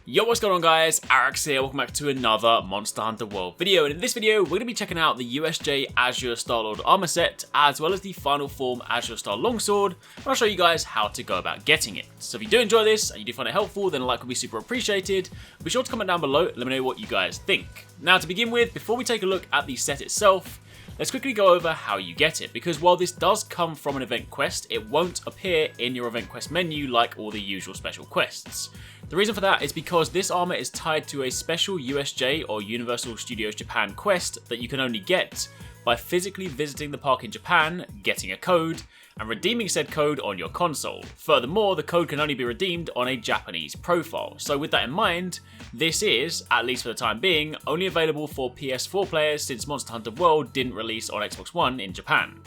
Yo, what's going on guys, Arekkz here, welcome back to another Monster Hunter World video, and in this video we're going to be checking out the USJ Azure Starlord armor set, as well as the final form Azure Star Longsword, and I'll show you guys how to go about getting it. So if you do enjoy this, and you do find it helpful, then a like would be super appreciated. Be sure to comment down below, let me know what you guys think. Now to begin with, before we take a look at the set itself, let's quickly go over how you get it, because while this does come from an event quest, it won't appear in your event quest menu like all the usual special quests. The reason for that is because this armor is tied to a special USJ or Universal Studios Japan quest that you can only get by physically visiting the park in Japan, getting a code, and redeeming said code on your console. Furthermore, the code can only be redeemed on a Japanese profile. So with that in mind, this is, at least for the time being, only available for PS4 players since Monster Hunter World didn't release on Xbox One in Japan.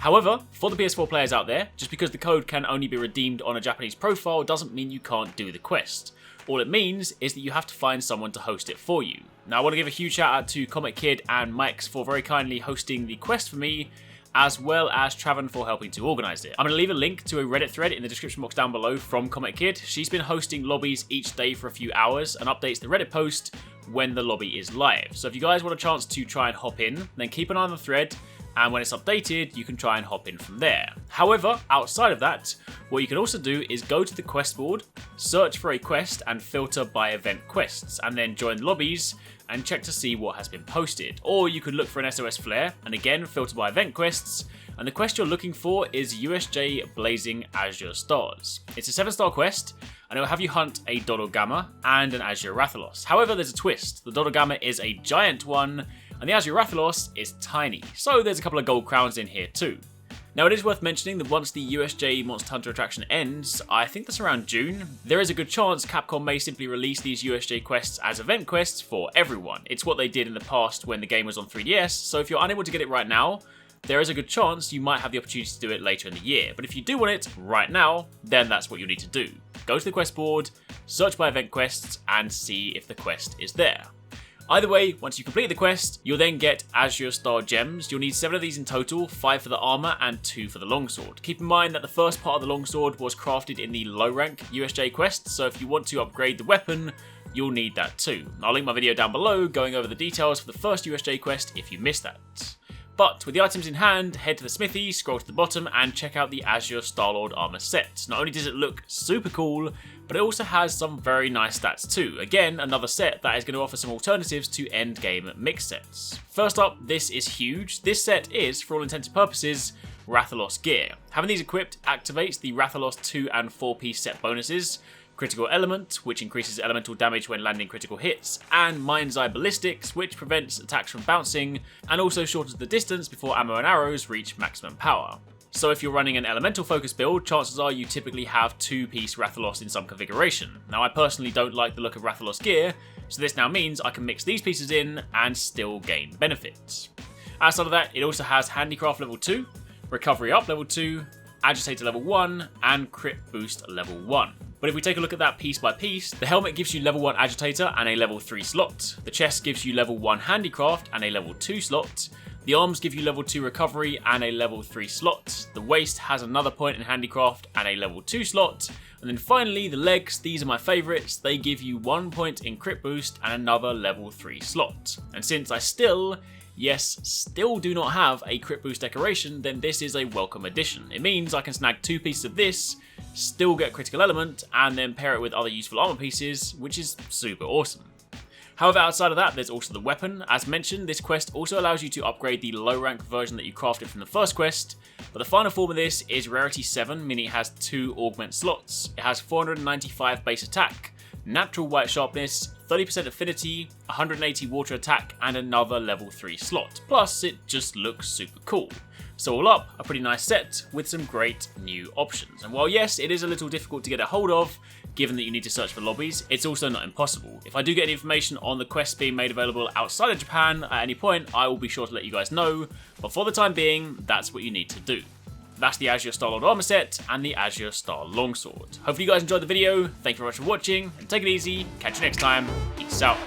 However, for the PS4 players out there, just because the code can only be redeemed on a Japanese profile doesn't mean you can't do the quest. All it means is that you have to find someone to host it for you. Now I want to give a huge shout out to Comet Kid and Mike's for very kindly hosting the quest for me, as well as Travan for helping to organise it. I'm going to leave a link to a Reddit thread in the description box down below from Comet Kid. She's been hosting lobbies each day for a few hours and updates the Reddit post when the lobby is live. So if you guys want a chance to try and hop in, then keep an eye on the thread, and when it's updated, you can try and hop in from there. However, outside of that, what you can also do is go to the quest board, search for a quest and filter by event quests, and then join lobbies and check to see what has been posted. Or you could look for an SOS flare, and again, filter by event quests, and the quest you're looking for is USJ Blazing Azure Stars. It's a 7-star quest, and it will have you hunt a Dodogama and an Azure Rathalos. However, there's a twist. The Dodogama is a giant one, and the Azure Rathalos is tiny, so there's a couple of gold crowns in here too. Now it is worth mentioning that once the USJ Monster Hunter attraction ends, I think that's around June, there is a good chance Capcom may simply release these USJ quests as event quests for everyone. It's what they did in the past when the game was on 3DS, so if you're unable to get it right now, there is a good chance you might have the opportunity to do it later in the year. But if you do want it right now, then that's what you need to do. Go to the quest board, search by event quests, and see if the quest is there. Either way, once you complete the quest, you'll then get Azure Star Gems. You'll need 7 of these in total, 5 for the armor and 2 for the longsword. Keep in mind that the first part of the longsword was crafted in the low rank USJ quest, so if you want to upgrade the weapon, you'll need that too. I'll link my video down below going over the details for the first USJ quest if you missed that. But with the items in hand, head to the smithy, scroll to the bottom, and check out the Azure Starlord armor set. Not only does it look super cool, but it also has some very nice stats too. Again, another set that is going to offer some alternatives to end game mix sets. First up, this is huge. This set is, for all intents and purposes, Rathalos gear. Having these equipped activates the Rathalos 2 and 4-piece set bonuses, Critical Element, which increases elemental damage when landing critical hits, and Mind's Eye Ballistics, which prevents attacks from bouncing, and also shortens the distance before ammo and arrows reach maximum power. So if you're running an elemental focus build, chances are you typically have 2-piece Rathalos in some configuration. Now I personally don't like the look of Rathalos gear, so this now means I can mix these pieces in and still gain benefits. Outside of that, it also has Handicraft level 2, Recovery Up level 2, Agitator level 1, and Crit Boost level 1. But if we take a look at that piece by piece, the helmet gives you level 1 Agitator and a level 3 slot. The chest gives you level 1 Handicraft and a level 2 slot. The arms give you level 2 Recovery and a level 3 slot. The waist has another point in Handicraft and a level 2 slot. And then finally, the legs, these are my favourites. They give you 1 point in Crit Boost and another level 3 slot. And since I still do not have a Crit Boost decoration, then this is a welcome addition. It means I can snag 2 pieces of this, still get Critical Element, and then pair it with other useful armor pieces, which is super awesome. However, outside of that, there's also the weapon. As mentioned, this quest also allows you to upgrade the low rank version that you crafted from the first quest, but the final form of this is Rarity 7, meaning it has 2 augment slots. It has 495 base attack, natural white sharpness, 30% affinity, 180 water attack, and another level 3 slot. Plus, it just looks super cool. So all up, a pretty nice set with some great new options. And while yes, it is a little difficult to get a hold of, given that you need to search for lobbies, it's also not impossible. If I do get any information on the quests being made available outside of Japan at any point, I will be sure to let you guys know, but for the time being, that's what you need to do. That's the Azure Starlord armor set and the Azure Star Longsword. Hopefully you guys enjoyed the video, thank you very much for watching, and take it easy, catch you next time, peace out.